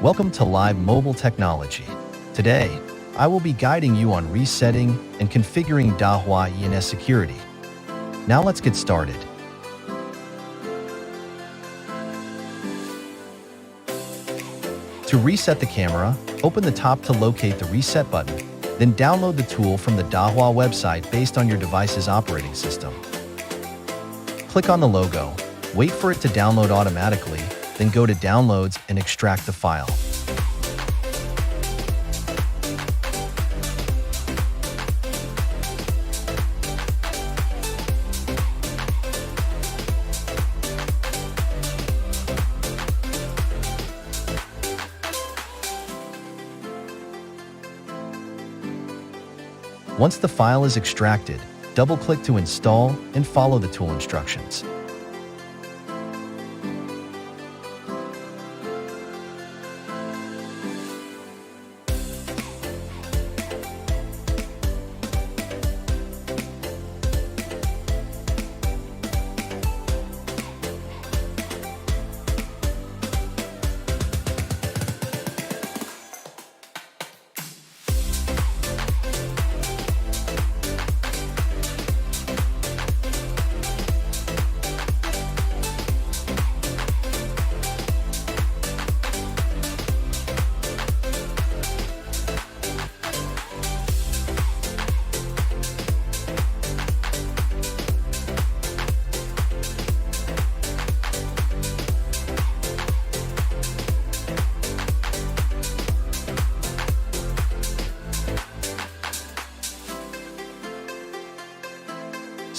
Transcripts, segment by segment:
Welcome to Live Mobile Technology. Today, I will be guiding you on resetting and configuring Dahua ENS security. Now let's get started. To reset the camera, open the top to locate the reset button, then download the tool from the Dahua website based on your device's operating system. Click on the logo, wait for it to download automatically, then go to Downloads and extract the file. Once the file is extracted, double-click to install and follow the tool instructions.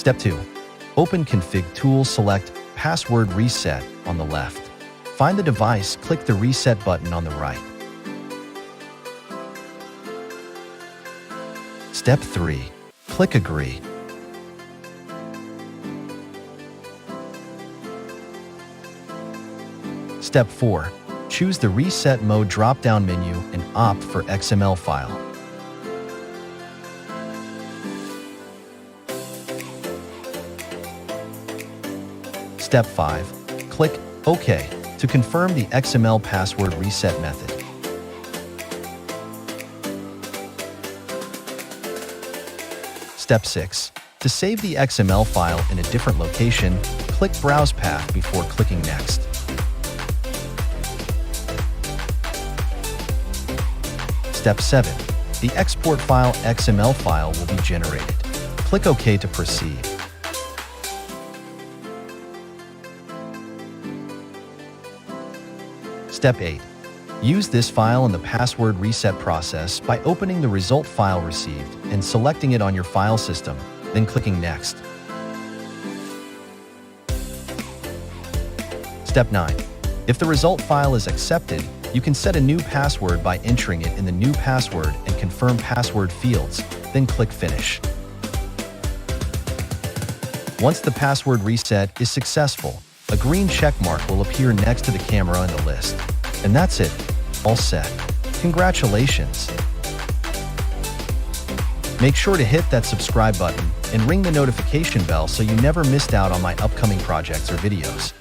Step 2. Open ConfigTool, select Password Reset on the left. Find the device, click the Reset button on the right. Step 3. Click Agree. Step 4. Choose the Reset Mode drop-down menu and opt for XML file. Step 5. Click OK to confirm the XML password reset method. Step 6. To save the XML file in a different location, click Browse Path before clicking Next. Step 7. The export file XML file will be generated. Click OK to proceed. Step 8. Use this file in the password reset process by opening the result file received and selecting it on your file system, then clicking Next. Step 9. If the result file is accepted, you can set a new password by entering it in the New Password and Confirm Password fields, then click Finish. Once the password reset is successful, a green check mark will appear next to the camera in the list. And that's it. All set. Congratulations. Make sure to hit that subscribe button and ring the notification bell so you never missed out on my upcoming projects or videos.